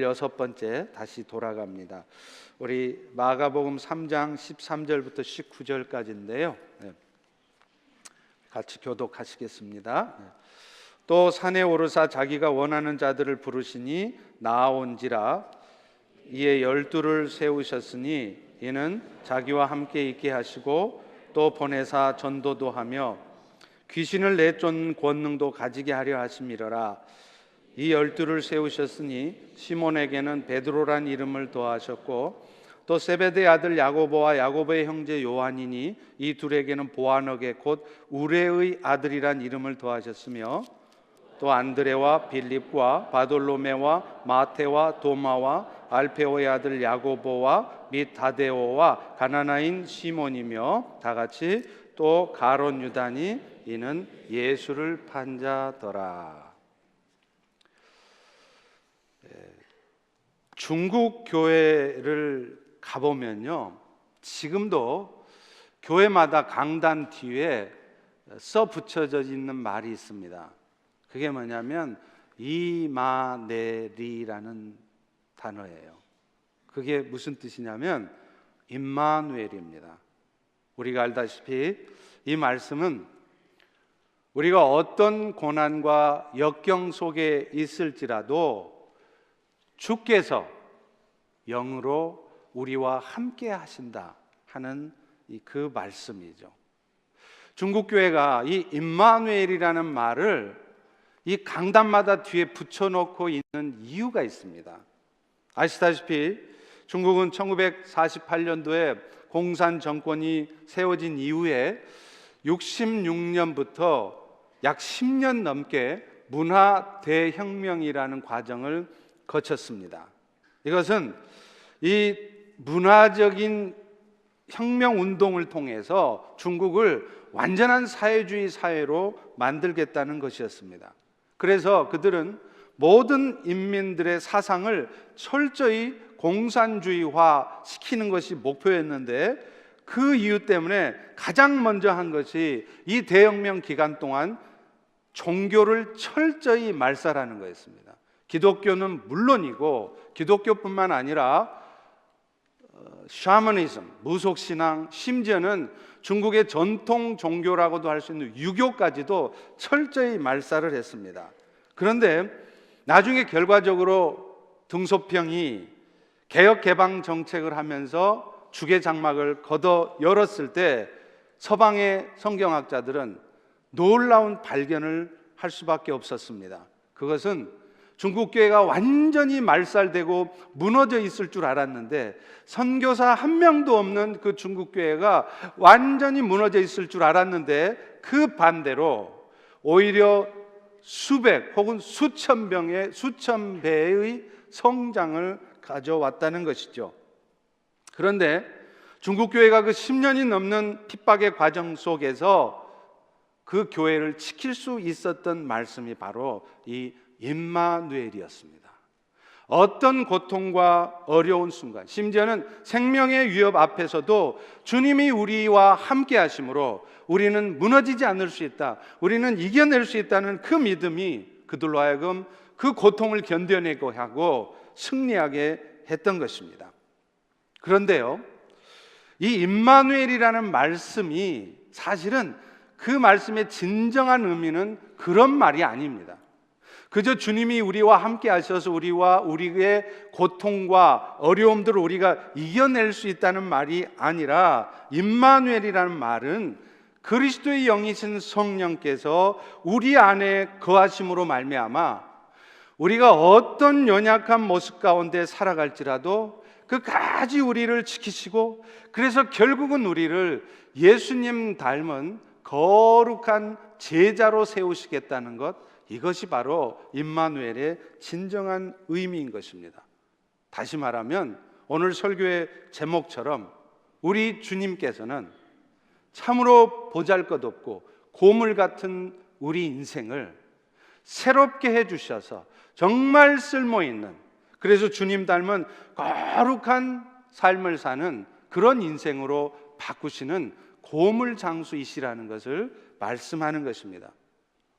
16번째 다시 돌아갑니다. 우리 마가복음 3장 13절부터 19절까지인데요. 같이 교독하시겠습니다. 또 산에 오르사 자기가 원하는 자들을 부르시니 나아온지라. 이에 12를 세우셨으니 이는 자기와 함께 있게 하시고 또 보내사 전도도 하며 귀신을 내쫓는 권능도 가지게 하려 하심이러라. 이 12를 세우셨으니 시몬에게는 베드로란 이름을 더하셨고 또 세베대의 아들 야고보와 야고보의 형제 요한이니 이 둘에게는 보아너게 곧 우레의 아들이란 이름을 더하셨으며 또 안드레와 빌립과 바돌로메와 마테와 도마와 알페오의 아들 야고보와 및 다데오와 가나나인 시몬이며 다같이 또 가론 유다니 이는 예수를 판 자더라. 중국 교회를 가보면요, 지금도 교회마다 강단 뒤에 써 붙여져 있는 말이 있습니다. 그게 뭐냐면 이마네리라는 단어예요. 그게 무슨 뜻이냐면 임마누엘입니다. 우리가 알다시피 이 말씀은 우리가 어떤 고난과 역경 속에 있을지라도 주께서 영으로 우리와 함께 하신다 하는 그 말씀이죠. 중국 교회가 이 임마누엘이라는 말을 이 강단마다 뒤에 붙여놓고 있는 이유가 있습니다. 아시다시피 중국은 1948년도에 공산 정권이 세워진 이후에 66년부터 약 10년 넘게 문화 대혁명이라는 과정을 거쳤습니다. 이것은 이 문화적인 혁명 운동을 통해서 중국을 완전한 사회주의 사회로 만들겠다는 것이었습니다. 그래서 그들은 모든 인민들의 사상을 철저히 공산주의화 시키는 것이 목표였는데 그 이유 때문에 가장 먼저 한 것이 이 대혁명 기간 동안 종교를 철저히 말살하는 거였습니다. 기독교는 물론이고 기독교뿐만 아니라 샤머니즘, 무속신앙, 심지어는 중국의 전통 종교라고도 할 수 있는 유교까지도 철저히 말살을 했습니다. 그런데 나중에 결과적으로 등소평이 개혁 개방 정책을 하면서 주계 장막을 걷어 열었을 때 서방의 성경학자들은 놀라운 발견을 할 수밖에 없었습니다. 그것은 중국 교회가 완전히 말살되고 무너져 있을 줄 알았는데 선교사 한 명도 없는 그 중국 교회가 완전히 무너져 있을 줄 알았는데 그 반대로 오히려 수백 혹은 수천 배의 성장을 가져왔다는 것이죠. 그런데 중국 교회가 그 10년이 넘는 핍박의 과정 속에서 그 교회를 지킬 수 있었던 말씀이 바로 이 임마누엘이었습니다. 어떤 고통과 어려운 순간, 심지어는 생명의 위협 앞에서도 주님이 우리와 함께 하심으로 우리는 무너지지 않을 수 있다, 우리는 이겨낼 수 있다는 그 믿음이 그들로 하여금 그 고통을 견뎌내고 하고 승리하게 했던 것입니다. 그런데요, 이 임마누엘이라는 말씀이 사실은 그 말씀의 진정한 의미는 그런 말이 아닙니다. 그저 주님이 우리와 함께 하셔서 우리와 우리의 고통과 어려움들을 우리가 이겨낼 수 있다는 말이 아니라 임마누엘이라는 말은 그리스도의 영이신 성령께서 우리 안에 거하심으로 말미암아 우리가 어떤 연약한 모습 가운데 살아갈지라도 끝까지 우리를 지키시고 그래서 결국은 우리를 예수님 닮은 거룩한 제자로 세우시겠다는 것, 이것이 바로 임마누엘의 진정한 의미인 것입니다. 다시 말하면 오늘 설교의 제목처럼 우리 주님께서는 참으로 보잘것없고 고물 같은 우리 인생을 새롭게 해주셔서 정말 쓸모있는, 그래서 주님 닮은 거룩한 삶을 사는 그런 인생으로 바꾸시는 고물장수이시라는 것을 말씀하는 것입니다.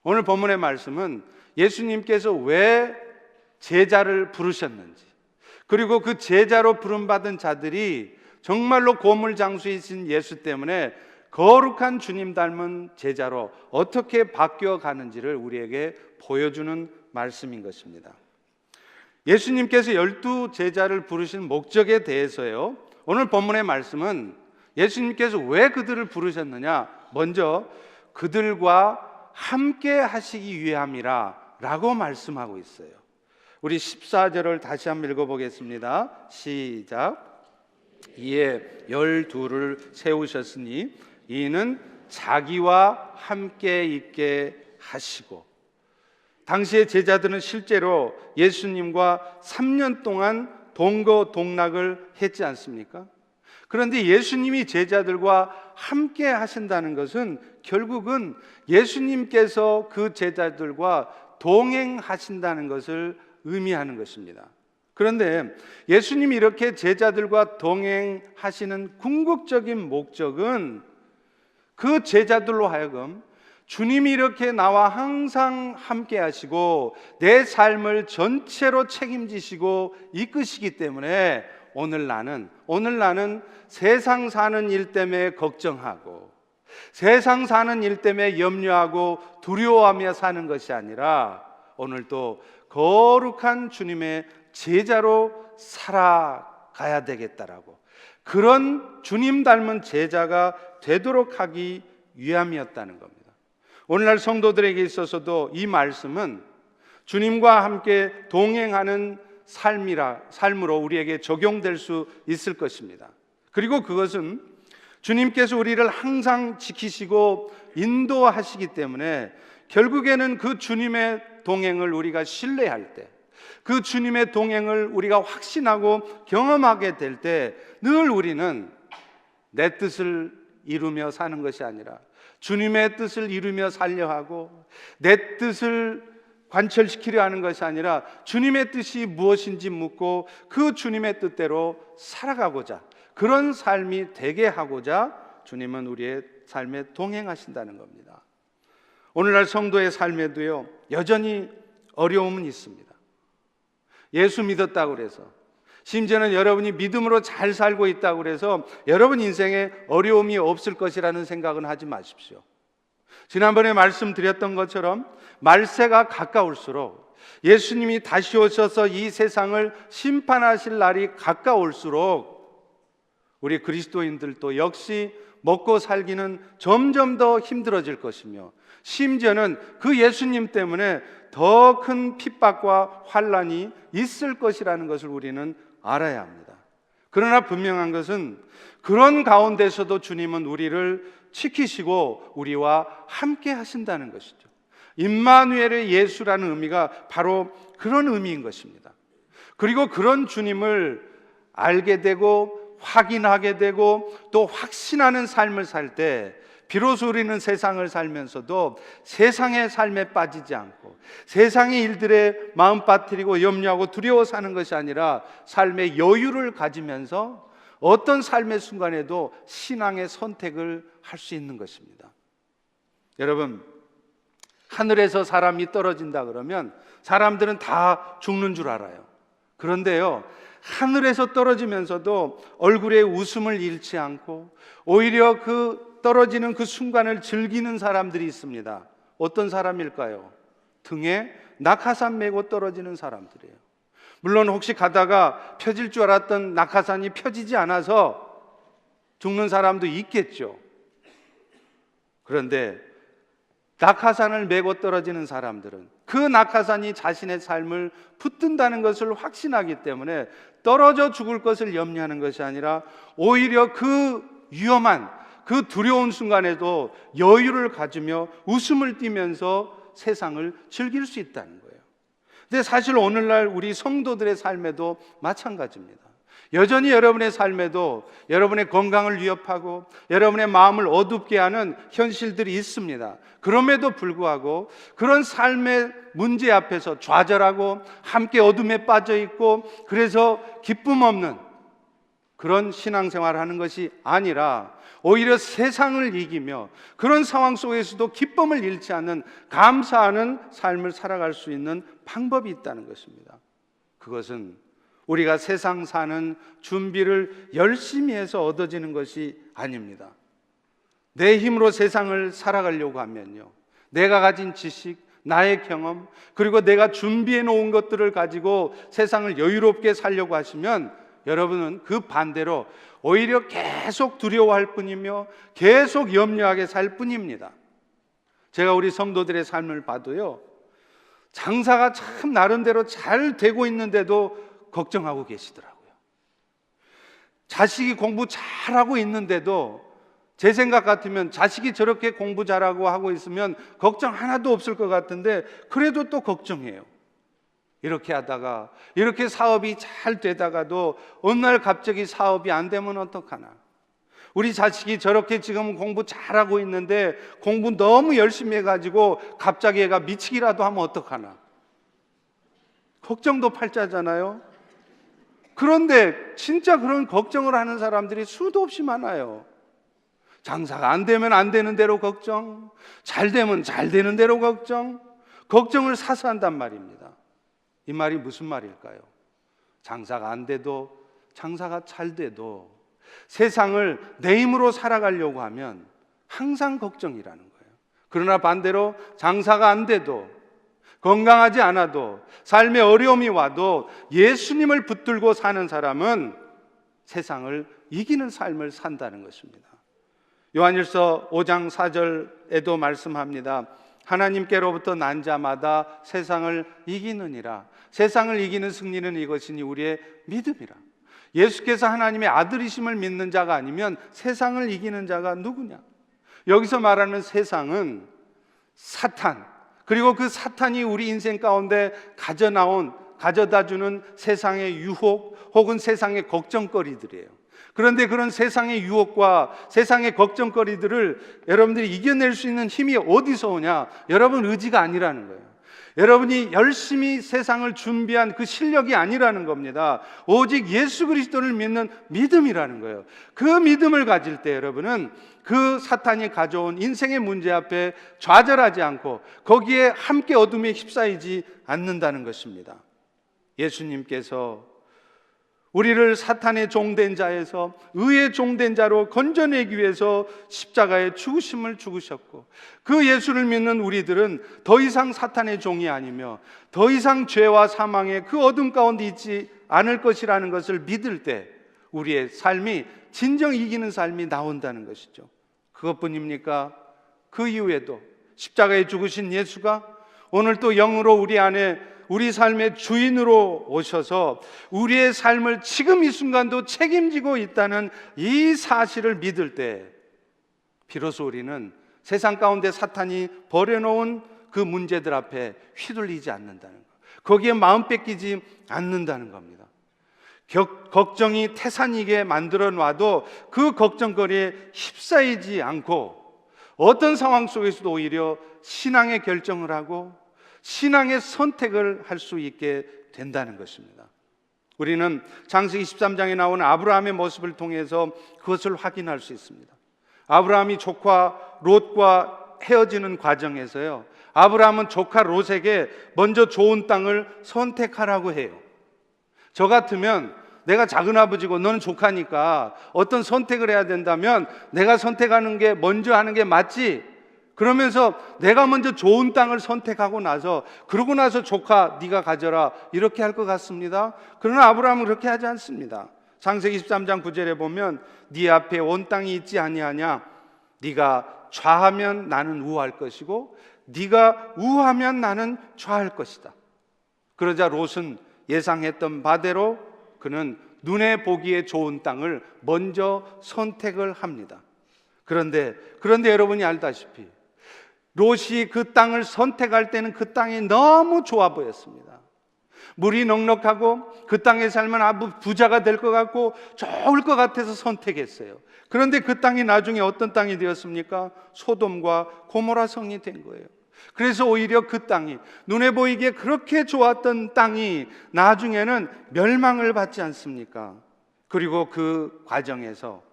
오늘 본문의 말씀은 예수님께서 왜 제자를 부르셨는지, 그리고 그 제자로 부름받은 자들이 정말로 고물장수이신 예수 때문에 거룩한 주님 닮은 제자로 어떻게 바뀌어 가는지를 우리에게 보여주는 말씀인 것입니다. 예수님께서 12 제자를 부르신 목적에 대해서요, 오늘 본문의 말씀은 예수님께서 왜 그들을 부르셨느냐, 먼저 그들과 함께 하시기 위함이라 라고 말씀하고 있어요. 우리 14절을 다시 한번 읽어보겠습니다. 시작. 이에 12를 세우셨으니 이는 자기와 함께 있게 하시고, 당시의 제자들은 실제로 예수님과 3년 동안 동거동락을 했지 않습니까? 그런데 예수님이 제자들과 함께 하신다는 것은 결국은 예수님께서 그 제자들과 동행하신다는 것을 의미하는 것입니다. 그런데 예수님이 이렇게 제자들과 동행하시는 궁극적인 목적은 그 제자들로 하여금 주님이 이렇게 나와 항상 함께 하시고 내 삶을 전체로 책임지시고 이끄시기 때문에 오늘 나는 세상 사는 일 때문에 걱정하고 세상 사는 일 때문에 염려하고 두려워하며 사는 것이 아니라 오늘도 거룩한 주님의 제자로 살아가야 되겠다라고, 그런 주님 닮은 제자가 되도록 하기 위함이었다는 겁니다. 오늘날 성도들에게 있어서도 이 말씀은 주님과 함께 동행하는 삶으로 우리에게 적용될 수 있을 것입니다. 그리고 그것은 주님께서 우리를 항상 지키시고 인도하시기 때문에 결국에는 그 주님의 동행을 우리가 신뢰할 때, 그 주님의 동행을 우리가 확신하고 경험하게 될 때 늘 우리는 내 뜻을 이루며 사는 것이 아니라 주님의 뜻을 이루며 살려 하고, 내 뜻을 관철시키려 하는 것이 아니라 주님의 뜻이 무엇인지 묻고 그 주님의 뜻대로 살아가고자, 그런 삶이 되게 하고자 주님은 우리의 삶에 동행하신다는 겁니다. 오늘날 성도의 삶에도요, 여전히 어려움은 있습니다. 예수 믿었다고 그래서, 심지어는 여러분이 믿음으로 잘 살고 있다고 그래서 여러분 인생에 어려움이 없을 것이라는 생각은 하지 마십시오. 지난번에 말씀드렸던 것처럼 말세가 가까울수록, 예수님이 다시 오셔서 이 세상을 심판하실 날이 가까울수록 우리 그리스도인들도 역시 먹고 살기는 점점 더 힘들어질 것이며, 심지어는 그 예수님 때문에 더 큰 핍박과 환난이 있을 것이라는 것을 우리는 알아야 합니다. 그러나 분명한 것은 그런 가운데서도 주님은 우리를 지키시고 우리와 함께 하신다는 것이죠. 임마누엘의 예수라는 의미가 바로 그런 의미인 것입니다. 그리고 그런 주님을 알게 되고 확인하게 되고 또 확신하는 삶을 살 때 비로소 우리는 세상을 살면서도 세상의 삶에 빠지지 않고 세상의 일들에 마음 빠뜨리고 염려하고 두려워 사는 것이 아니라 삶의 여유를 가지면서 어떤 삶의 순간에도 신앙의 선택을 할 수 있는 것입니다. 여러분, 하늘에서 사람이 떨어진다 그러면 사람들은 다 죽는 줄 알아요. 그런데요, 하늘에서 떨어지면서도 얼굴에 웃음을 잃지 않고 오히려 그 떨어지는 그 순간을 즐기는 사람들이 있습니다. 어떤 사람일까요? 등에 낙하산 메고 떨어지는 사람들이에요. 물론 혹시 가다가 펴질 줄 알았던 낙하산이 펴지지 않아서 죽는 사람도 있겠죠. 그런데 낙하산을 메고 떨어지는 사람들은 그 낙하산이 자신의 삶을 붙든다는 것을 확신하기 때문에 떨어져 죽을 것을 염려하는 것이 아니라 오히려 그 위험한, 그 두려운 순간에도 여유를 가지며 웃음을 띠면서 세상을 즐길 수 있다는 거예요. 근데 사실 오늘날 우리 성도들의 삶에도 마찬가지입니다. 여전히 여러분의 삶에도 여러분의 건강을 위협하고 여러분의 마음을 어둡게 하는 현실들이 있습니다. 그럼에도 불구하고 그런 삶의 문제 앞에서 좌절하고 함께 어둠에 빠져 있고 그래서 기쁨 없는 그런 신앙생활을 하는 것이 아니라 오히려 세상을 이기며 그런 상황 속에서도 기쁨을 잃지 않는 감사하는 삶을 살아갈 수 있는 방법이 있다는 것입니다. 그것은 우리가 세상 사는 준비를 열심히 해서 얻어지는 것이 아닙니다. 내 힘으로 세상을 살아가려고 하면요, 내가 가진 지식, 나의 경험, 그리고 내가 준비해 놓은 것들을 가지고 세상을 여유롭게 살려고 하시면 여러분은 그 반대로 오히려 계속 두려워할 뿐이며 계속 염려하게 살 뿐입니다. 제가 우리 성도들의 삶을 봐도요, 장사가 참 나름대로 잘 되고 있는데도 걱정하고 계시더라고요. 자식이 공부 잘하고 있는데도 제 생각 같으면 자식이 저렇게 공부 잘하고 하고 있으면 걱정 하나도 없을 것 같은데 그래도 또 걱정해요. 이렇게 하다가 이렇게 사업이 잘 되다가도 어느 날 갑자기 사업이 안 되면 어떡하나. 우리 자식이 저렇게 지금 공부 잘하고 있는데 공부 너무 열심히 해가지고 갑자기 애가 미치기라도 하면 어떡하나. 걱정도 팔자잖아요. 그런데 진짜 그런 걱정을 하는 사람들이 수도 없이 많아요. 장사가 안 되면 안 되는 대로 걱정, 잘 되면 잘 되는 대로 걱정, 걱정을 사서 한단 말입니다. 이 말이 무슨 말일까요? 장사가 안 돼도, 장사가 잘 돼도 세상을 내 힘으로 살아가려고 하면 항상 걱정이라는 거예요. 그러나 반대로 장사가 안 돼도, 건강하지 않아도, 삶에 어려움이 와도 예수님을 붙들고 사는 사람은 세상을 이기는 삶을 산다는 것입니다. 요한일서 5장 4절에도 말씀합니다. 하나님께로부터 난 자마다 세상을 이기느니라. 세상을 이기는 승리는 이것이니 우리의 믿음이라. 예수께서 하나님의 아들이심을 믿는 자가 아니면 세상을 이기는 자가 누구냐? 여기서 말하는 세상은 사탄, 그리고 그 사탄이 우리 인생 가운데 가져다 주는 세상의 유혹 혹은 세상의 걱정거리들이에요. 그런데 그런 세상의 유혹과 세상의 걱정거리들을 여러분들이 이겨낼 수 있는 힘이 어디서 오냐? 여러분 의지가 아니라는 거예요. 여러분이 열심히 세상을 준비한 그 실력이 아니라는 겁니다. 오직 예수 그리스도를 믿는 믿음이라는 거예요. 그 믿음을 가질 때 여러분은 그 사탄이 가져온 인생의 문제 앞에 좌절하지 않고 거기에 함께 어둠에 휩싸이지 않는다는 것입니다. 예수님께서 우리를 사탄의 종된 자에서 의의 종된 자로 건져내기 위해서 십자가에 죽으심을 죽으셨고, 그 예수를 믿는 우리들은 더 이상 사탄의 종이 아니며 더 이상 죄와 사망의 그 어둠 가운데 있지 않을 것이라는 것을 믿을 때 우리의 삶이 진정 이기는 삶이 나온다는 것이죠. 그것뿐입니까? 그 이후에도 십자가에 죽으신 예수가 오늘 또 영으로 우리 안에 우리 삶의 주인으로 오셔서 우리의 삶을 지금 이 순간도 책임지고 있다는 이 사실을 믿을 때 비로소 우리는 세상 가운데 사탄이 버려놓은 그 문제들 앞에 휘둘리지 않는다는 것, 거기에 마음 뺏기지 않는다는 겁니다. 걱정이 태산이게 만들어 놔도 그 걱정거리에 휩싸이지 않고 어떤 상황 속에서도 오히려 신앙의 결정을 하고 신앙의 선택을 할 수 있게 된다는 것입니다. 우리는 창세기 13장에 나오는 아브라함의 모습을 통해서 그것을 확인할 수 있습니다. 아브라함이 조카 롯과 헤어지는 과정에서요, 아브라함은 조카 롯에게 먼저 좋은 땅을 선택하라고 해요. 저 같으면 내가 작은아버지고 너는 조카니까 어떤 선택을 해야 된다면 내가 선택하는 게 먼저 하는 게 맞지, 그러면서 내가 먼저 좋은 땅을 선택하고 나서 그러고 나서 조카 네가 가져라 이렇게 할 것 같습니다. 그러나 아브라함은 그렇게 하지 않습니다. 창세기 13장 9절에 보면 네 앞에 온 땅이 있지 아니하냐, 네가 좌하면 나는 우할 것이고 네가 우하면 나는 좌할 것이다. 그러자 롯은 예상했던 바대로 그는 눈에 보기에 좋은 땅을 먼저 선택을 합니다. 그런데 여러분이 알다시피 롯이 그 땅을 선택할 때는 그 땅이 너무 좋아 보였습니다. 물이 넉넉하고 그 땅에 살면 아주 부자가 될 것 같고 좋을 것 같아서 선택했어요. 그런데 그 땅이 나중에 어떤 땅이 되었습니까? 소돔과 고모라 성이 된 거예요. 그래서 오히려 그 땅이 눈에 보이기에 그렇게 좋았던 땅이 나중에는 멸망을 받지 않습니까? 그리고 그 과정에서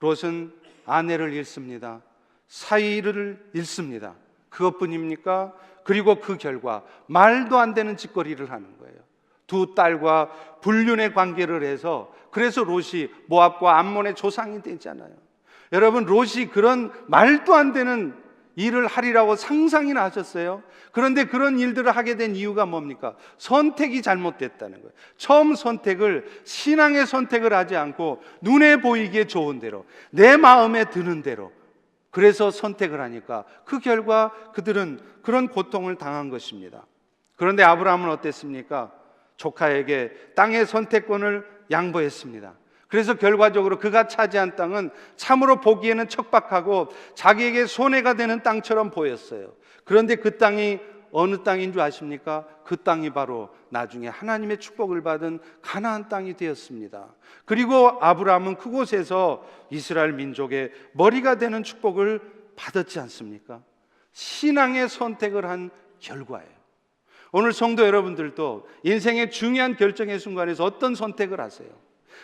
롯은 아내를 잃습니다. 사위를 잃습니다. 그것뿐입니까? 그리고 그 결과 말도 안 되는 짓거리를 하는 거예요. 두 딸과 불륜의 관계를 해서 그래서 롯이 모압과 암몬의 조상이 되잖아요. 여러분, 롯이 그런 말도 안 되는 일을 하리라고 상상이나 하셨어요? 그런데 그런 일들을 하게 된 이유가 뭡니까? 선택이 잘못됐다는 거예요. 처음 선택을, 신앙의 선택을 하지 않고 눈에 보이기에 좋은 대로, 내 마음에 드는 대로, 그래서 선택을 하니까 그 결과 그들은 그런 고통을 당한 것입니다. 그런데 아브라함은 어땠습니까? 조카에게 땅의 선택권을 양보했습니다. 그래서 결과적으로 그가 차지한 땅은 참으로 보기에는 척박하고 자기에게 손해가 되는 땅처럼 보였어요. 그런데 그 땅이 어느 땅인 줄 아십니까? 그 땅이 바로 나중에 하나님의 축복을 받은 가나안 땅이 되었습니다. 그리고 아브라함은 그곳에서 이스라엘 민족의 머리가 되는 축복을 받았지 않습니까? 신앙의 선택을 한 결과예요. 오늘 성도 여러분들도 인생의 중요한 결정의 순간에서 어떤 선택을 하세요?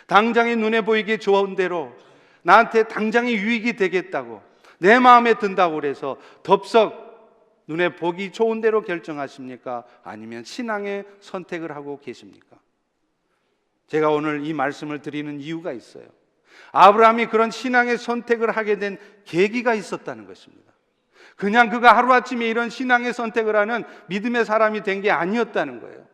당장의 눈에 보이기에 좋은 대로, 나한테 당장의 유익이 되겠다고, 내 마음에 든다고 그래서 덥석 눈에 보기 좋은 대로 결정하십니까? 아니면 신앙의 선택을 하고 계십니까? 제가 오늘 이 말씀을 드리는 이유가 있어요. 아브라함이 그런 신앙의 선택을 하게 된 계기가 있었다는 것입니다. 그냥 그가 하루아침에 이런 신앙의 선택을 하는 믿음의 사람이 된 게 아니었다는 거예요.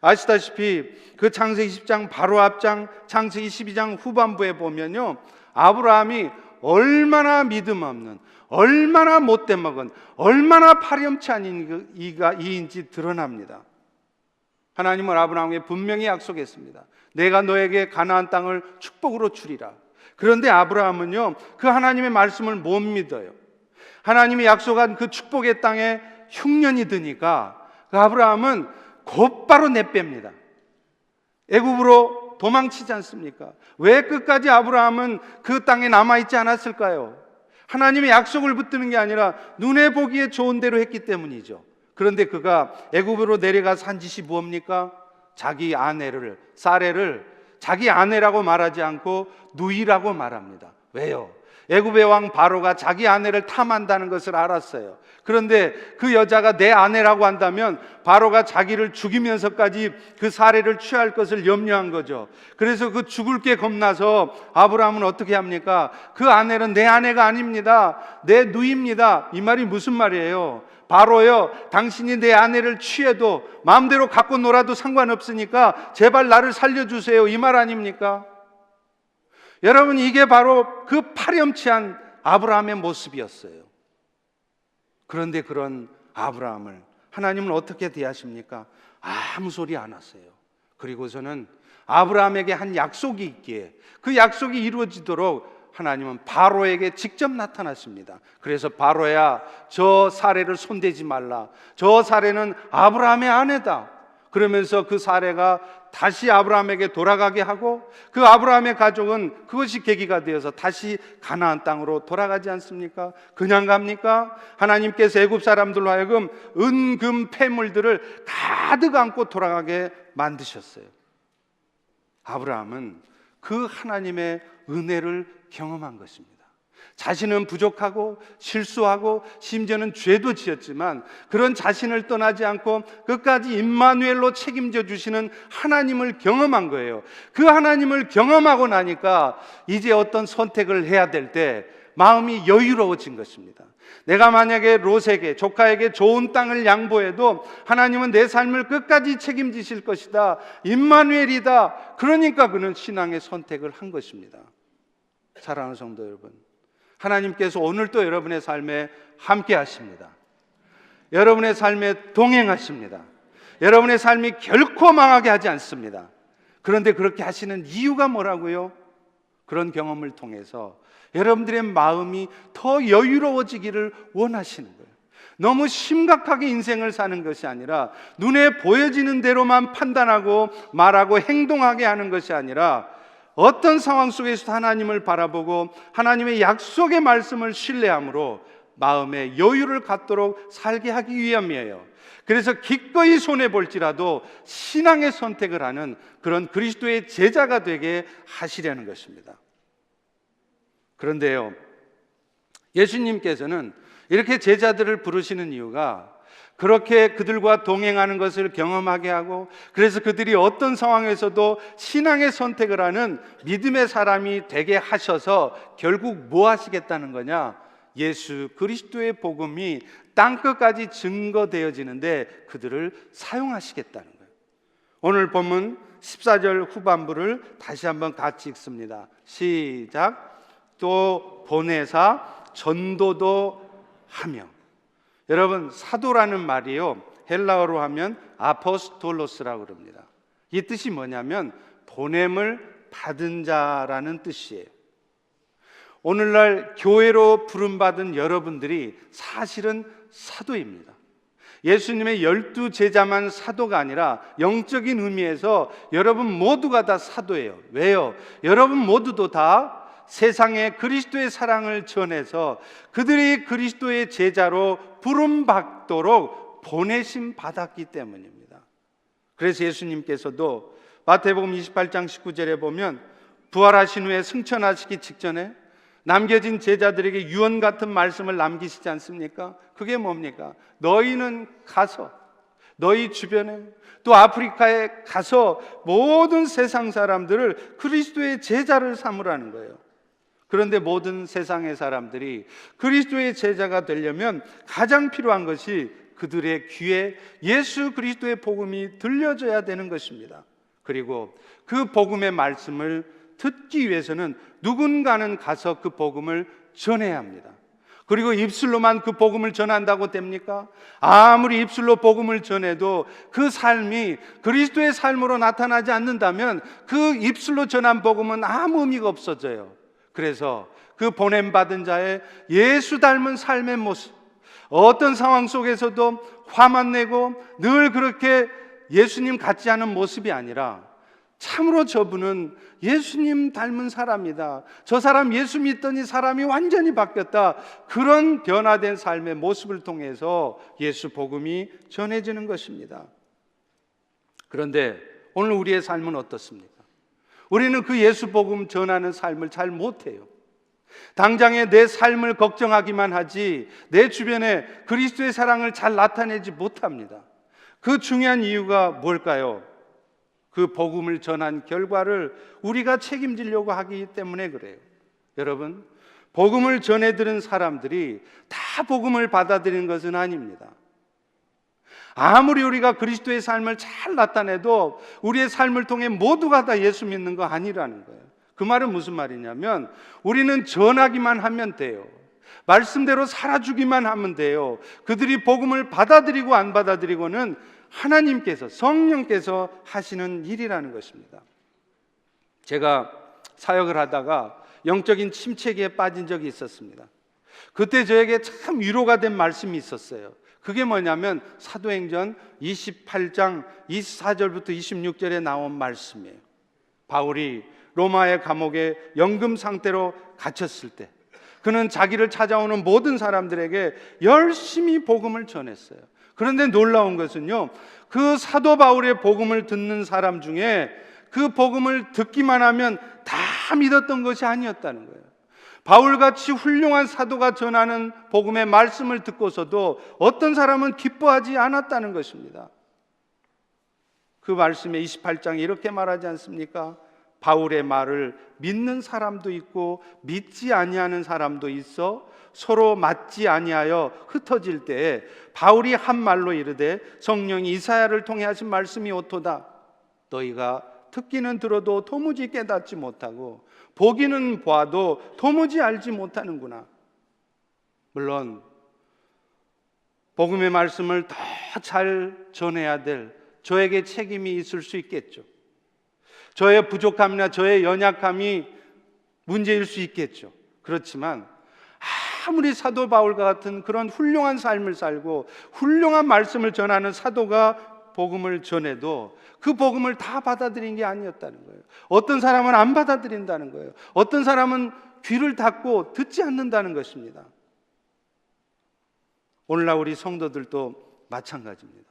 아시다시피 그 창세기 10장 바로 앞장, 창세기 12장 후반부에 보면요, 아브라함이 얼마나 믿음 없는, 얼마나 못된 먹은, 얼마나 파렴치 않은 이인지 드러납니다. 하나님은 아브라함에게 분명히 약속했습니다. 내가 너에게 가나안 땅을 축복으로 주리라. 그런데 아브라함은요, 그 하나님의 말씀을 못 믿어요. 하나님이 약속한 그 축복의 땅에 흉년이 드니까 그 아브라함은 곧바로 내뺍니다. 애굽으로 도망치지 않습니까? 왜 끝까지 아브라함은 그 땅에 남아있지 않았을까요? 하나님의 약속을 붙드는 게 아니라 눈에 보기에 좋은 대로 했기 때문이죠. 그런데 그가 애굽으로 내려가서 한 짓이 뭡니까? 자기 아내를, 사레를 자기 아내라고 말하지 않고 누이라고 말합니다. 왜요? 애굽의 왕 바로가 자기 아내를 탐한다는 것을 알았어요. 그런데 그 여자가 내 아내라고 한다면 바로가 자기를 죽이면서까지 그 사례를 취할 것을 염려한 거죠. 그래서 그 죽을 게 겁나서 아브라함은 어떻게 합니까? 그 아내는 내 아내가 아닙니다. 내 누이입니다. 이 말이 무슨 말이에요? 바로요, 당신이 내 아내를 취해도 마음대로 갖고 놀아도 상관없으니까 제발 나를 살려주세요. 이 말 아닙니까? 여러분, 이게 바로 그 파렴치한 아브라함의 모습이었어요. 그런데 그런 아브라함을 하나님은 어떻게 대하십니까? 아무 소리 안 하세요. 그리고서는 아브라함에게 한 약속이 있기에 그 약속이 이루어지도록 하나님은 바로에게 직접 나타나십니다. 그래서 바로야, 저 사례를 손대지 말라. 저 사례는 아브라함의 아내다. 그러면서 그 사례가 다시 아브라함에게 돌아가게 하고 그 아브라함의 가족은 그것이 계기가 되어서 다시 가나안 땅으로 돌아가지 않습니까? 그냥 갑니까? 하나님께서 애굽 사람들로 하여금 은금 폐물들을 가득 안고 돌아가게 만드셨어요. 아브라함은 그 하나님의 은혜를 경험한 것입니다. 자신은 부족하고 실수하고 심지어는 죄도 지었지만 그런 자신을 떠나지 않고 끝까지 임마누엘로 책임져 주시는 하나님을 경험한 거예요. 그 하나님을 경험하고 나니까 이제 어떤 선택을 해야 될 때 마음이 여유로워진 것입니다. 내가 만약에 롯에게, 조카에게 좋은 땅을 양보해도 하나님은 내 삶을 끝까지 책임지실 것이다. 임마누엘이다. 그러니까 그는 신앙의 선택을 한 것입니다. 사랑하는 성도 여러분, 하나님께서 오늘도 여러분의 삶에 함께 하십니다. 여러분의 삶에 동행하십니다. 여러분의 삶이 결코 망하게 하지 않습니다. 그런데 그렇게 하시는 이유가 뭐라고요? 그런 경험을 통해서 여러분들의 마음이 더 여유로워지기를 원하시는 거예요. 너무 심각하게 인생을 사는 것이 아니라 눈에 보여지는 대로만 판단하고 말하고 행동하게 하는 것이 아니라 어떤 상황 속에서도 하나님을 바라보고 하나님의 약속의 말씀을 신뢰함으로 마음의 여유를 갖도록 살게 하기 위함이에요. 그래서 기꺼이 손해볼지라도 신앙의 선택을 하는 그런 그리스도의 제자가 되게 하시려는 것입니다. 그런데요, 예수님께서는 이렇게 제자들을 부르시는 이유가 그렇게 그들과 동행하는 것을 경험하게 하고, 그래서 그들이 어떤 상황에서도 신앙의 선택을 하는 믿음의 사람이 되게 하셔서 결국 뭐 하시겠다는 거냐? 예수 그리스도의 복음이 땅끝까지 증거되어지는데 그들을 사용하시겠다는 거예요. 오늘 본문 14절 후반부를 다시 한번 같이 읽습니다. 시작. 또 보내사 전도도 하며. 여러분, 사도라는 말이요, 헬라어로 하면 아포스톨로스라고 그럽니다. 이 뜻이 뭐냐면 보냄을 받은 자라는 뜻이에요. 오늘날 교회로 부름받은 여러분들이 사실은 사도입니다. 예수님의 12 제자만 사도가 아니라 영적인 의미에서 여러분 모두가 다 사도예요. 왜요? 여러분 모두도 다 세상에 그리스도의 사랑을 전해서 그들이 그리스도의 제자로 부름받도록 보내심 받았기 때문입니다. 그래서 예수님께서도 마태복음 28장 19절에 보면 부활하신 후에 승천하시기 직전에 남겨진 제자들에게 유언 같은 말씀을 남기시지 않습니까? 그게 뭡니까? 너희는 가서 너희 주변에 또 아프리카에 가서 모든 세상 사람들을 그리스도의 제자를 삼으라는 거예요. 그런데 모든 세상의 사람들이 그리스도의 제자가 되려면 가장 필요한 것이 그들의 귀에 예수 그리스도의 복음이 들려져야 되는 것입니다. 그리고 그 복음의 말씀을 듣기 위해서는 누군가는 가서 그 복음을 전해야 합니다. 그리고 입술로만 그 복음을 전한다고 됩니까? 아무리 입술로 복음을 전해도 그 삶이 그리스도의 삶으로 나타나지 않는다면 그 입술로 전한 복음은 아무 의미가 없어져요. 그래서 그 보냄받은 자의 예수 닮은 삶의 모습, 어떤 상황 속에서도 화만 내고 늘 그렇게 예수님 같지 않은 모습이 아니라 참으로 저분은 예수님 닮은 사람이다, 저 사람 예수 믿더니 사람이 완전히 바뀌었다, 그런 변화된 삶의 모습을 통해서 예수 복음이 전해지는 것입니다. 그런데 오늘 우리의 삶은 어떻습니까? 우리는 그 예수 복음 전하는 삶을 잘 못해요. 당장에 내 삶을 걱정하기만 하지 내 주변에 그리스도의 사랑을 잘 나타내지 못합니다. 그 중요한 이유가 뭘까요? 그 복음을 전한 결과를 우리가 책임지려고 하기 때문에 그래요. 여러분, 복음을 전해들은 사람들이 다 복음을 받아들이는 것은 아닙니다. 아무리 우리가 그리스도의 삶을 잘 나타내도 우리의 삶을 통해 모두가 다 예수 믿는 거 아니라는 거예요. 그 말은 무슨 말이냐면 우리는 전하기만 하면 돼요. 말씀대로 살아주기만 하면 돼요. 그들이 복음을 받아들이고 안 받아들이고는 하나님께서, 성령께서 하시는 일이라는 것입니다. 제가 사역을 하다가 영적인 침체기에 빠진 적이 있었습니다. 그때 저에게 참 위로가 된 말씀이 있었어요. 그게 뭐냐면 사도행전 28장 24절부터 26절에 나온 말씀이에요. 바울이 로마의 감옥에 연금 상태로 갇혔을 때 그는 자기를 찾아오는 모든 사람들에게 열심히 복음을 전했어요. 그런데 놀라운 것은요, 그 사도 바울의 복음을 듣는 사람 중에 그 복음을 듣기만 하면 다 믿었던 것이 아니었다는 거예요. 바울같이 훌륭한 사도가 전하는 복음의 말씀을 듣고서도 어떤 사람은 기뻐하지 않았다는 것입니다. 그 말씀에 28장에 이렇게 말하지 않습니까? 바울의 말을 믿는 사람도 있고 믿지 아니하는 사람도 있어 서로 맞지 아니하여 흩어질 때에 바울이 한 말로 이르되 성령이 이사야를 통해 하신 말씀이 옳도다. 너희가 듣기는 들어도 도무지 깨닫지 못하고 보기는 봐도 도무지 알지 못하는구나. 물론 복음의 말씀을 더 잘 전해야 될 저에게 책임이 있을 수 있겠죠. 저의 부족함이나 저의 연약함이 문제일 수 있겠죠. 그렇지만 아무리 사도 바울과 같은 그런 훌륭한 삶을 살고 훌륭한 말씀을 전하는 사도가 복음을 전해도 그 복음을 다 받아들인 게 아니었다는 거예요. 어떤 사람은 안 받아들인다는 거예요. 어떤 사람은 귀를 닫고 듣지 않는다는 것입니다. 오늘날 우리 성도들도 마찬가지입니다.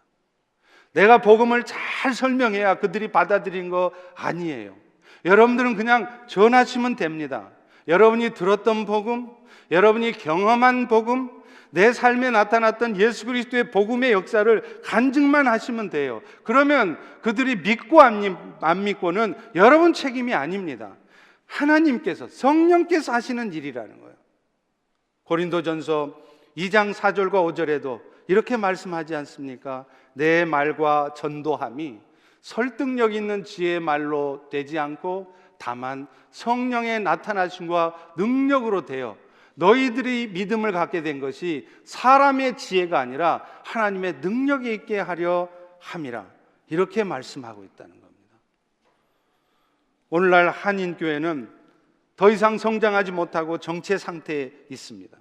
내가 복음을 잘 설명해야 그들이 받아들인 거 아니에요. 여러분들은 그냥 전하시면 됩니다. 여러분이 들었던 복음, 여러분이 경험한 복음, 내 삶에 나타났던 예수 그리스도의 복음의 역사를 간증만 하시면 돼요. 그러면 그들이 믿고 안 믿고는 여러분 책임이 아닙니다. 하나님께서, 성령께서 하시는 일이라는 거예요. 고린도전서 2장 4절과 5절에도 이렇게 말씀하지 않습니까? 내 말과 전도함이 설득력 있는 지혜의 말로 되지 않고 다만 성령의 나타나심과 능력으로 되어 너희들이 믿음을 갖게 된 것이 사람의 지혜가 아니라 하나님의 능력이 있게 하려 함이라, 이렇게 말씀하고 있다는 겁니다. 오늘날 한인교회는 더 이상 성장하지 못하고 정체 상태에 있습니다.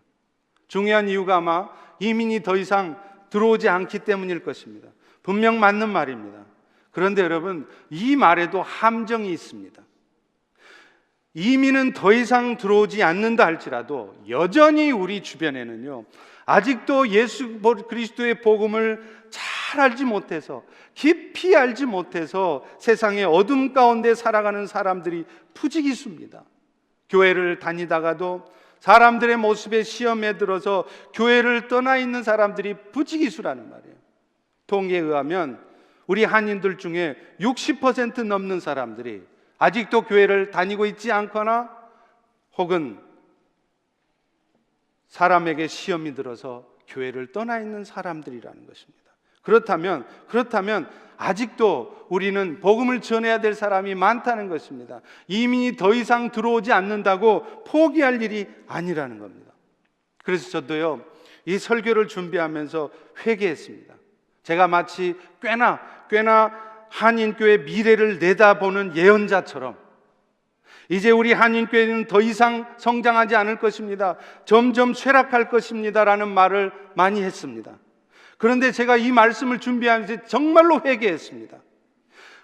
중요한 이유가 아마 이민이 더 이상 들어오지 않기 때문일 것입니다. 분명 맞는 말입니다. 그런데 여러분, 이 말에도 함정이 있습니다. 이민은 더 이상 들어오지 않는다 할지라도 여전히 우리 주변에는요, 아직도 예수 그리스도의 복음을 잘 알지 못해서, 깊이 알지 못해서 세상의 어둠 가운데 살아가는 사람들이 부지기수입니다. 교회를 다니다가도 사람들의 모습에 시험에 들어서 교회를 떠나 있는 사람들이 부지기수라는 말이에요. 통계에 의하면 우리 한인들 중에 60% 넘는 사람들이 아직도 교회를 다니고 있지 않거나 혹은 사람에게 시험이 들어서 교회를 떠나 있는 사람들이라는 것입니다. 그렇다면 아직도 우리는 복음을 전해야 될 사람이 많다는 것입니다. 이민이 더 이상 들어오지 않는다고 포기할 일이 아니라는 겁니다. 그래서 저도요, 이 설교를 준비하면서 회개했습니다. 제가 마치 꽤나 한인교회 미래를 내다보는 예언자처럼 이제 우리 한인교회는 더 이상 성장하지 않을 것입니다, 점점 쇠락할 것입니다 라는 말을 많이 했습니다. 그런데 제가 이 말씀을 준비하면서 정말로 회개했습니다.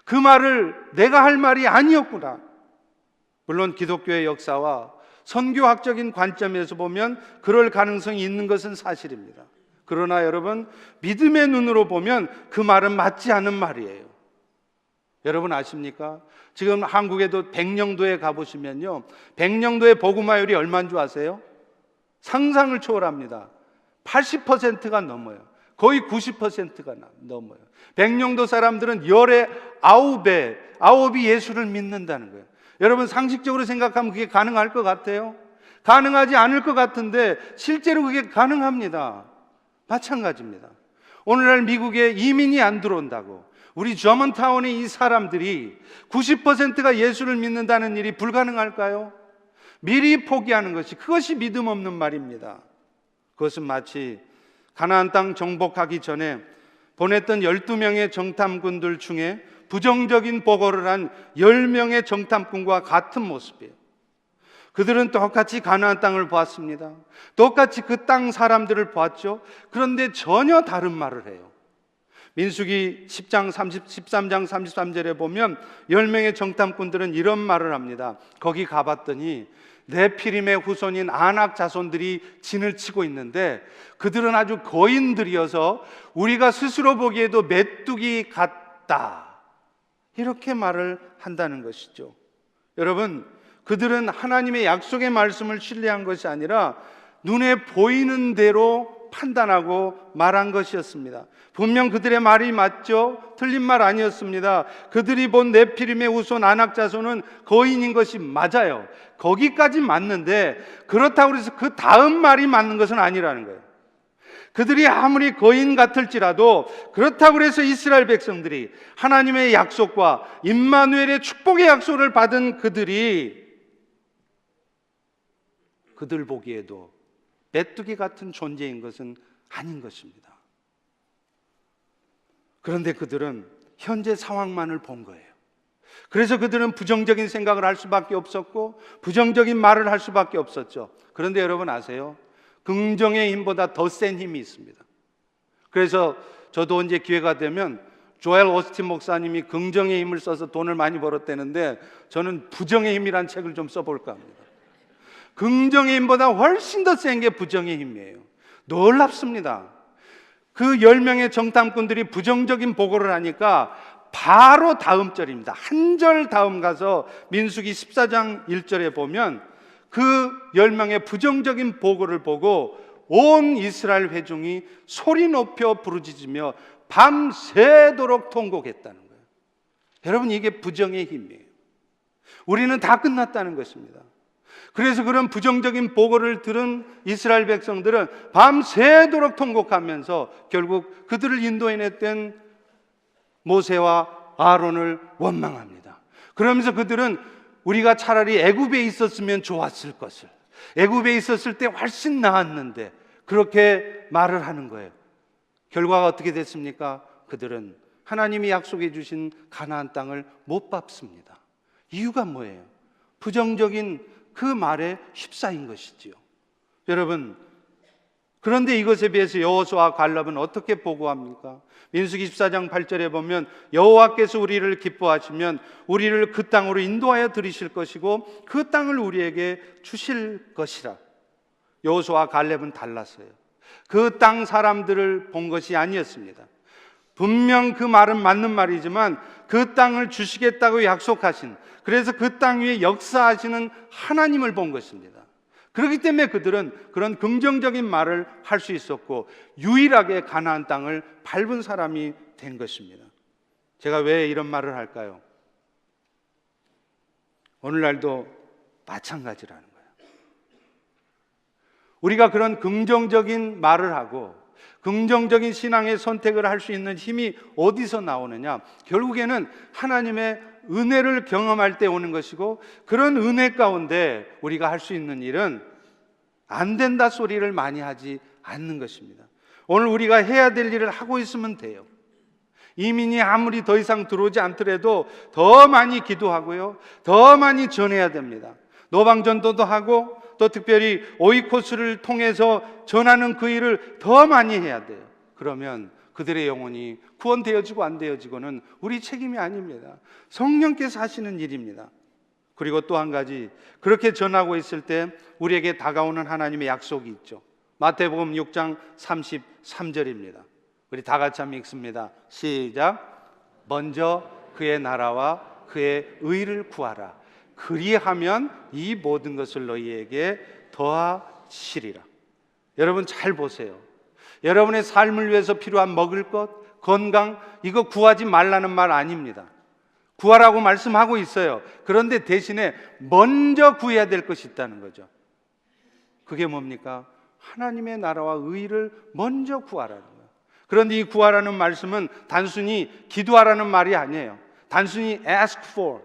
그 말을 내가 할 말이 아니었구나. 물론 기독교의 역사와 선교학적인 관점에서 보면 그럴 가능성이 있는 것은 사실입니다. 그러나 여러분, 믿음의 눈으로 보면 그 말은 맞지 않은 말이에요. 여러분 아십니까? 지금 한국에도 백령도에 가보시면요, 백령도의 복음화율이 얼마인 줄 아세요? 상상을 초월합니다. 80%가 넘어요. 거의 90%가 넘어요. 백령도 사람들은 열의 9이 예수를 믿는다는 거예요. 여러분 상식적으로 생각하면 그게 가능할 것 같아요? 가능하지 않을 것 같은데 실제로 그게 가능합니다. 마찬가지입니다. 오늘날 미국에 이민이 안 들어온다고 우리 저먼타운의 이 사람들이 90%가 예수를 믿는다는 일이 불가능할까요? 미리 포기하는 것이, 그것이 믿음 없는 말입니다. 그것은 마치 가나안 땅 정복하기 전에 보냈던 12명의 정탐꾼들 중에 부정적인 보고를 한 10명의 정탐꾼과 같은 모습이에요. 그들은 똑같이 가나안 땅을 보았습니다. 똑같이 그 땅 사람들을 보았죠. 그런데 전혀 다른 말을 해요. 민수기 13장 33절에 보면 10명의 정탐꾼들은 이런 말을 합니다. 거기 가봤더니 네피림의 후손인 아낙 자손들이 진을 치고 있는데 그들은 아주 거인들이어서 우리가 스스로 보기에도 메뚜기 같다, 이렇게 말을 한다는 것이죠. 여러분, 그들은 하나님의 약속의 말씀을 신뢰한 것이 아니라 눈에 보이는 대로 판단하고 말한 것이었습니다. 분명 그들의 말이 맞죠? 틀린 말 아니었습니다. 그들이 본 네피림의 후손 아낙 자손은 거인인 것이 맞아요. 거기까지 맞는데 그렇다고 해서 그 다음 말이 맞는 것은 아니라는 거예요. 그들이 아무리 거인 같을지라도 그렇다고 해서 이스라엘 백성들이 하나님의 약속과 임마누엘의 축복의 약속을 받은 그들 보기에도 메뚜기 같은 존재인 것은 아닌 것입니다. 그런데 그들은 현재 상황만을 본 거예요. 그래서 그들은 부정적인 생각을 할 수밖에 없었고 부정적인 말을 할 수밖에 없었죠. 그런데 여러분 아세요? 긍정의 힘보다 더 센 힘이 있습니다. 그래서 저도 언제 기회가 되면 조엘 오스틴 목사님이 긍정의 힘을 써서 돈을 많이 벌었다는데 저는 부정의 힘이란 책을 좀 써볼까 합니다. 긍정의 힘보다 훨씬 더 센 게 부정의 힘이에요. 놀랍습니다. 그 10명의 정탐꾼들이 부정적인 보고를 하니까 바로 다음 절입니다. 한 절 다음 가서 민수기 14장 1절에 보면 그 10명의 부정적인 보고를 보고 온 이스라엘 회중이 소리 높여 부르짖으며 밤새도록 통곡했다는 거예요. 여러분, 이게 부정의 힘이에요. 우리는 다 끝났다는 것입니다. 그래서 그런 부정적인 보고를 들은 이스라엘 백성들은 밤새도록 통곡하면서 결국 그들을 인도해냈던 모세와 아론을 원망합니다. 그러면서 그들은 우리가 차라리 애굽에 있었으면 좋았을 것을, 애굽에 있었을 때 훨씬 나았는데, 그렇게 말을 하는 거예요. 결과가 어떻게 됐습니까? 그들은 하나님이 약속해 주신 가나안 땅을 못 밟습니다. 이유가 뭐예요? 부정적인 그 말에 휩싸인 것이지요. 여러분, 그런데 이것에 비해서 여호수아와 갈렙은 어떻게 보고합니까? 민수기 14장 8절에 보면 여호와께서 우리를 기뻐하시면 우리를 그 땅으로 인도하여 들이실 것이고 그 땅을 우리에게 주실 것이라. 여호수아와 갈렙은 달랐어요. 그 땅 사람들을 본 것이 아니었습니다. 분명 그 말은 맞는 말이지만 그 땅을 주시겠다고 약속하신, 그래서 그 땅 위에 역사하시는 하나님을 본 것입니다. 그렇기 때문에 그들은 그런 긍정적인 말을 할 수 있었고 유일하게 가나안 땅을 밟은 사람이 된 것입니다. 제가 왜 이런 말을 할까요? 오늘날도 마찬가지라는 거예요. 우리가 그런 긍정적인 말을 하고 긍정적인 신앙의 선택을 할 수 있는 힘이 어디서 나오느냐? 결국에는 하나님의 은혜를 경험할 때 오는 것이고, 그런 은혜 가운데 우리가 할 수 있는 일은 안 된다 소리를 많이 하지 않는 것입니다. 오늘 우리가 해야 될 일을 하고 있으면 돼요. 이민이 아무리 더 이상 들어오지 않더라도 더 많이 기도하고요, 더 많이 전해야 됩니다. 노방전도도 하고 또 특별히 오이코스를 통해서 전하는 그 일을 더 많이 해야 돼요. 그러면 그들의 영혼이 구원되어지고 안 되어지고는 우리 책임이 아닙니다. 성령께서 하시는 일입니다. 그리고 또 한 가지, 그렇게 전하고 있을 때 우리에게 다가오는 하나님의 약속이 있죠. 마태복음 6장 33절입니다. 우리 다 같이 한번 읽습니다. 시작. 먼저 그의 나라와 그의 의를 구하라. 그리하면 이 모든 것을 너희에게 더하시리라. 여러분 잘 보세요. 여러분의 삶을 위해서 필요한 먹을 것, 건강, 이거 구하지 말라는 말 아닙니다. 구하라고 말씀하고 있어요. 그런데 대신에 먼저 구해야 될 것이 있다는 거죠. 그게 뭡니까? 하나님의 나라와 의를 먼저 구하라는 거예요. 그런데 이 구하라는 말씀은 단순히 기도하라는 말이 아니에요. 단순히 ask for,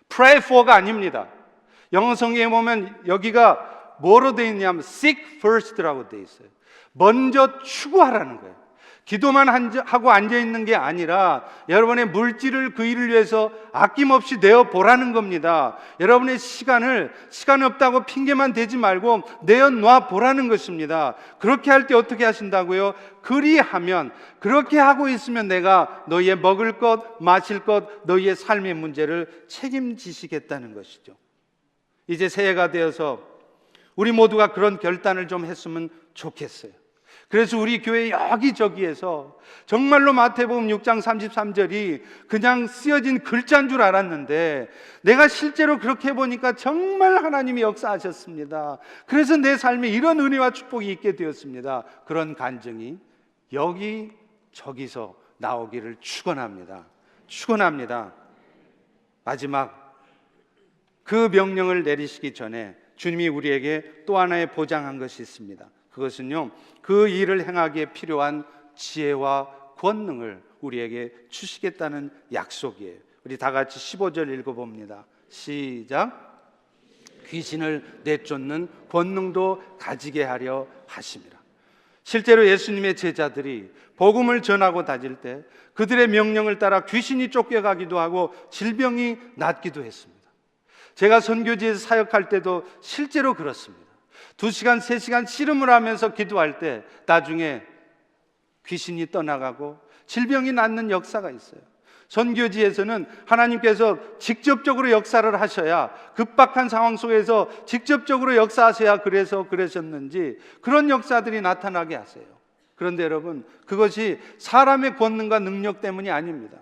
pray for가 아닙니다. 영어 성경에 보면 여기가 뭐로 되어 있냐면 seek first라고 되어 있어요. 먼저 추구하라는 거예요. 기도만 하고 앉아있는 게 아니라 여러분의 물질을 그 일을 위해서 아낌없이 내어보라는 겁니다. 여러분의 시간 없다고 핑계만 대지 말고 내어놔 보라는 것입니다. 그렇게 할 때 어떻게 하신다고요? 그리하면, 그렇게 하고 있으면 내가 너희의 먹을 것, 마실 것, 너희의 삶의 문제를 책임지시겠다는 것이죠. 이제 새해가 되어서 우리 모두가 그런 결단을 좀 했으면 좋겠어요. 그래서 우리 교회 여기저기에서 정말로 마태복음 6장 33절이 그냥 쓰여진 글자인 줄 알았는데 내가 실제로 그렇게 해보니까 정말 하나님이 역사하셨습니다. 그래서 내 삶에 이런 은혜와 축복이 있게 되었습니다. 그런 간증이 여기저기서 나오기를 축원합니다. 축원합니다. 마지막 그 명령을 내리시기 전에 주님이 우리에게 또 하나의 보장한 것이 있습니다. 그것은요, 그 일을 행하기에 필요한 지혜와 권능을 우리에게 주시겠다는 약속이에요. 우리 다 같이 15절 읽어봅니다. 시작. 귀신을 내쫓는 권능도 가지게 하려 하심이라. 실제로 예수님의 제자들이 복음을 전하고 다닐 때 그들의 명령을 따라 귀신이 쫓겨가기도 하고 질병이 낫기도 했습니다. 제가 선교지에서 사역할 때도 실제로 그렇습니다. 2시간, 3시간 씨름을 하면서 기도할 때 나중에 귀신이 떠나가고 질병이 낫는 역사가 있어요. 선교지에서는 하나님께서 직접적으로 역사를 하셔야, 급박한 상황 속에서 직접적으로 역사하셔야 그래서 그러셨는지 그런 역사들이 나타나게 하세요. 그런데 여러분, 그것이 사람의 권능과 능력 때문이 아닙니다.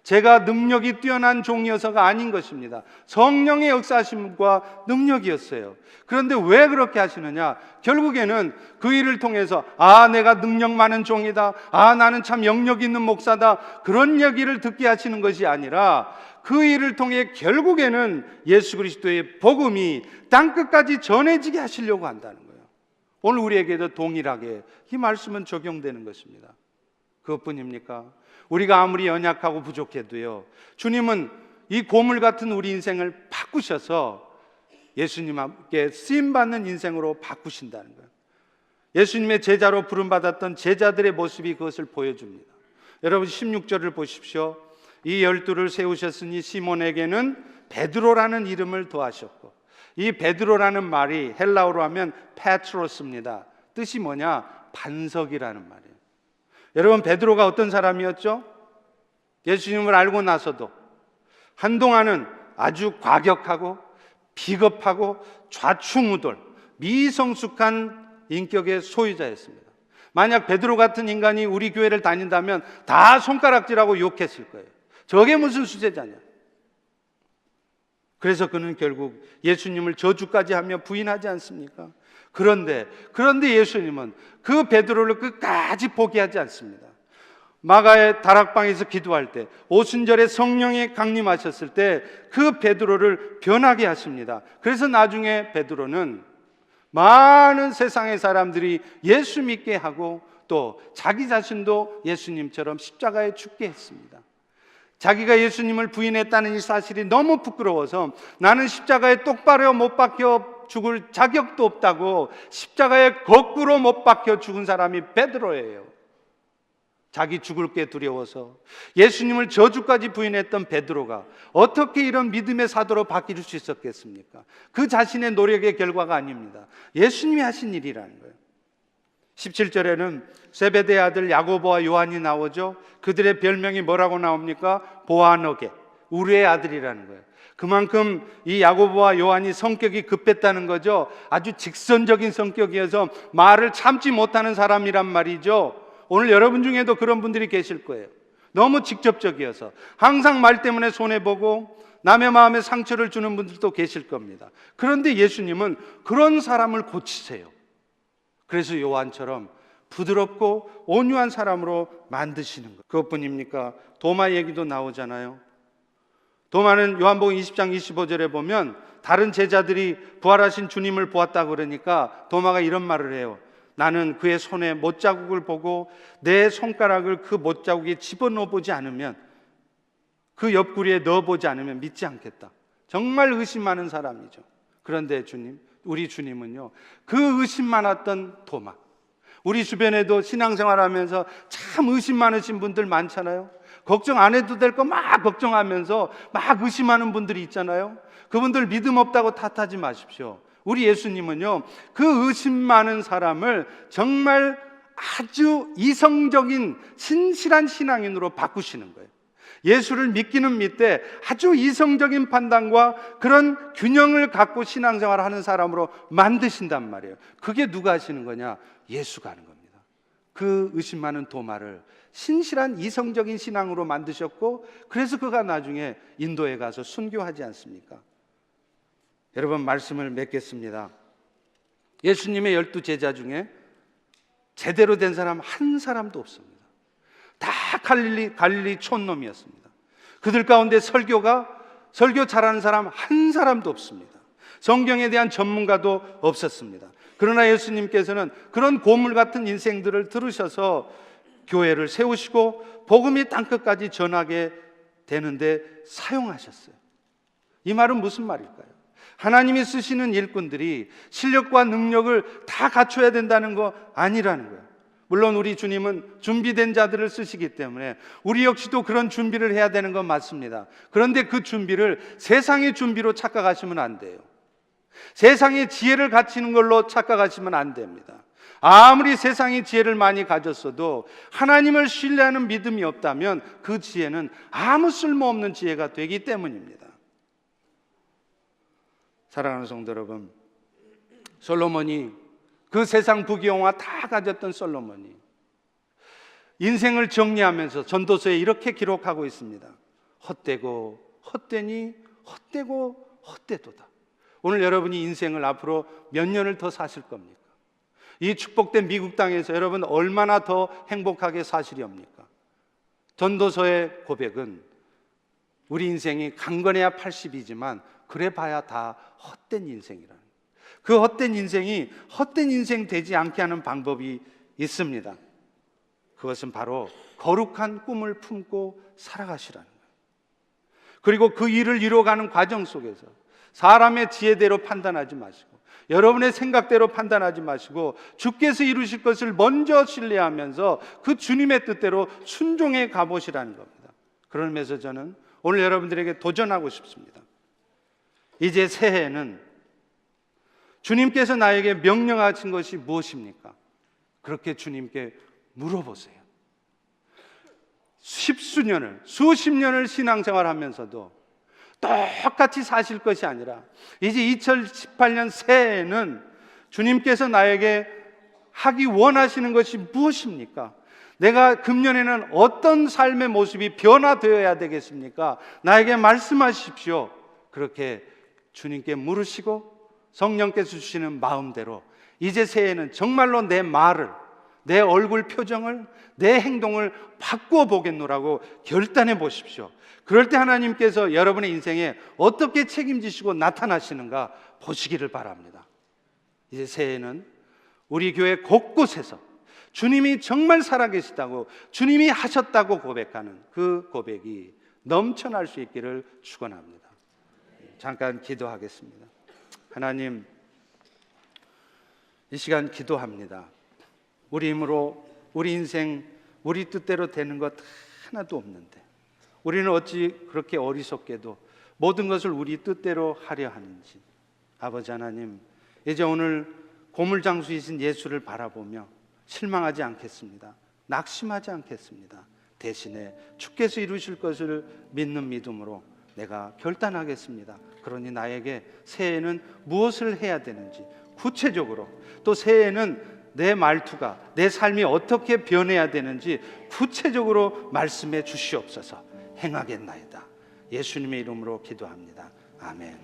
제가 능력이 뛰어난 종이어서가 아닌 것입니다. 성령의 역사하심과 능력이었어요. 그런데 왜 그렇게 하시느냐? 결국에는 그 일을 통해서 내가 능력 많은 종이다, 나는 참 영역 있는 목사다, 그런 얘기를 듣게 하시는 것이 아니라 그 일을 통해 결국에는 예수 그리스도의 복음이 땅끝까지 전해지게 하시려고 한다는 거예요. 오늘 우리에게도 동일하게 이 말씀은 적용되는 것입니다. 그것뿐입니까? 우리가 아무리 연약하고 부족해도요, 주님은 이 고물 같은 우리 인생을 바꾸셔서 예수님께 쓰임받는 인생으로 바꾸신다는 거예요. 예수님의 제자로 부름받았던 제자들의 모습이 그것을 보여줍니다. 여러분 16절을 보십시오. 이 12를 세우셨으니 시몬에게는 베드로라는 이름을 더하셨고, 이 베드로라는 말이 헬라어로 하면 페트로스입니다. 뜻이 뭐냐? 반석이라는 말이에요. 여러분 베드로가 어떤 사람이었죠? 예수님을 알고 나서도 한동안은 아주 과격하고 비겁하고 좌충우돌, 미성숙한 인격의 소유자였습니다. 만약 베드로 같은 인간이 우리 교회를 다닌다면 다 손가락질하고 욕했을 거예요. 저게 무슨 수제자냐? 그래서 그는 결국 예수님을 저주까지 하며 부인하지 않습니까? 그런데 예수님은 그 베드로를 끝까지 포기하지 않습니다. 마가의 다락방에서 기도할 때, 오순절에 성령이 강림하셨을 때 그 베드로를 변하게 하십니다. 그래서 나중에 베드로는 많은 세상의 사람들이 예수 믿게 하고 또 자기 자신도 예수님처럼 십자가에 죽게 했습니다. 자기가 예수님을 부인했다는 이 사실이 너무 부끄러워서 나는 십자가에 똑바로 못 박혀 죽을 자격도 없다고 십자가에 거꾸로 못 박혀 죽은 사람이 베드로예요. 자기 죽을 게 두려워서 예수님을 저주까지 부인했던 베드로가 어떻게 이런 믿음의 사도로 바뀔 수 있었겠습니까? 그 자신의 노력의 결과가 아닙니다. 예수님이 하신 일이라는 거예요. 17절에는 세베대의 아들 야고보와 요한이 나오죠. 그들의 별명이 뭐라고 나옵니까? 보아너게, 우리의 아들이라는 거예요. 그만큼 이 야고보와 요한이 성격이 급했다는 거죠. 아주 직선적인 성격이어서 말을 참지 못하는 사람이란 말이죠. 오늘 여러분 중에도 그런 분들이 계실 거예요. 너무 직접적이어서 항상 말 때문에 손해보고 남의 마음에 상처를 주는 분들도 계실 겁니다. 그런데 예수님은 그런 사람을 고치세요. 그래서 요한처럼 부드럽고 온유한 사람으로 만드시는 거예요. 그것뿐입니까? 도마 얘기도 나오잖아요. 도마는 요한복음 20장 25절에 보면 다른 제자들이 부활하신 주님을 보았다 그러니까 도마가 이런 말을 해요. 나는 그의 손에 못자국을 보고 내 손가락을 그 못자국에 집어넣어 보지 않으면, 그 옆구리에 넣어보지 않으면 믿지 않겠다. 정말 의심 많은 사람이죠. 그런데 우리 주님은요, 그 의심 많았던 도마, 우리 주변에도 신앙생활하면서 참 의심 많으신 분들 많잖아요. 걱정 안 해도 될 거 막 걱정하면서 막 의심하는 분들이 있잖아요. 그분들 믿음 없다고 탓하지 마십시오. 우리 예수님은요, 그 의심 많은 사람을 정말 아주 이성적인 신실한 신앙인으로 바꾸시는 거예요. 예수를 믿기는 믿되 아주 이성적인 판단과 그런 균형을 갖고 신앙생활을 하는 사람으로 만드신단 말이에요. 그게 누가 하시는 거냐? 예수가 하는 겁니다. 그 의심 많은 도마를 신실한 이성적인 신앙으로 만드셨고, 그래서 그가 나중에 인도에 가서 순교하지 않습니까? 여러분, 말씀을 맺겠습니다. 예수님의 12제자 중에 제대로 된 사람 한 사람도 없습니다. 다 갈릴리 촌놈이었습니다. 그들 가운데 설교 잘하는 사람 한 사람도 없습니다. 성경에 대한 전문가도 없었습니다. 그러나 예수님께서는 그런 고물 같은 인생들을 들으셔서 교회를 세우시고 복음이 땅끝까지 전하게 되는데 사용하셨어요. 이 말은 무슨 말일까요? 하나님이 쓰시는 일꾼들이 실력과 능력을 다 갖춰야 된다는 거 아니라는 거예요. 물론 우리 주님은 준비된 자들을 쓰시기 때문에 우리 역시도 그런 준비를 해야 되는 건 맞습니다. 그런데 그 준비를 세상의 준비로 착각하시면 안 돼요. 세상의 지혜를 갖추는 걸로 착각하시면 안 됩니다. 아무리 세상의 지혜를 많이 가졌어도 하나님을 신뢰하는 믿음이 없다면 그 지혜는 아무 쓸모없는 지혜가 되기 때문입니다. 사랑하는 성도 여러분, 솔로몬이, 그 세상 부귀영화 다 가졌던 솔로몬이 인생을 정리하면서 전도서에 이렇게 기록하고 있습니다. 헛되고 헛되니 헛되고 헛되도다. 오늘 여러분이 인생을 앞으로 몇 년을 더 사실 겁니까? 이 축복된 미국 땅에서 여러분 얼마나 더 행복하게 사시렵니까? 전도서의 고백은 우리 인생이 강건해야 80이지만 그래 봐야 다 헛된 인생이라는, 그 헛된 인생이 헛된 인생 되지 않게 하는 방법이 있습니다. 그것은 바로 거룩한 꿈을 품고 살아가시라는 거예요. 그리고 그 일을 이루어가는 과정 속에서 사람의 지혜대로 판단하지 마시고, 여러분의 생각대로 판단하지 마시고, 주께서 이루실 것을 먼저 신뢰하면서 그 주님의 뜻대로 순종해 가보시라는 겁니다. 그러면서 저는 오늘 여러분들에게 도전하고 싶습니다. 이제 새해에는 주님께서 나에게 명령하신 것이 무엇입니까? 그렇게 주님께 물어보세요. 십수년을, 수십 년을 신앙생활 하면서도 똑같이 사실 것이 아니라 이제 2018년 새해에는 주님께서 나에게 하기 원하시는 것이 무엇입니까? 내가 금년에는 어떤 삶의 모습이 변화되어야 되겠습니까? 나에게 말씀하십시오. 그렇게 주님께 물으시고 성령께서 주시는 마음대로 이제 새해에는 정말로 내 말을, 내 얼굴 표정을, 내 행동을 바꾸어 보겠노라고 결단해 보십시오. 그럴 때 하나님께서 여러분의 인생에 어떻게 책임지시고 나타나시는가 보시기를 바랍니다. 이제 새해에는 우리 교회 곳곳에서 주님이 정말 살아계시다고, 주님이 하셨다고 고백하는 그 고백이 넘쳐날 수 있기를 축원합니다. 잠깐 기도하겠습니다. 하나님, 이 시간 기도합니다. 우리 힘으로 우리 인생 우리 뜻대로 되는 것 하나도 없는데 우리는 어찌 그렇게 어리석게도 모든 것을 우리 뜻대로 하려 하는지. 아버지 하나님, 이제 오늘 고물장수이신 예수를 바라보며 실망하지 않겠습니다. 낙심하지 않겠습니다. 대신에 주께서 이루실 것을 믿는 믿음으로 내가 결단하겠습니다. 그러니 나에게 새해에는 무엇을 해야 되는지 구체적으로, 또 새해에는 내 말투가, 내 삶이 어떻게 변해야 되는지 구체적으로 말씀해 주시옵소서. 행하겠나이다. 예수님의 이름으로 기도합니다. 아멘.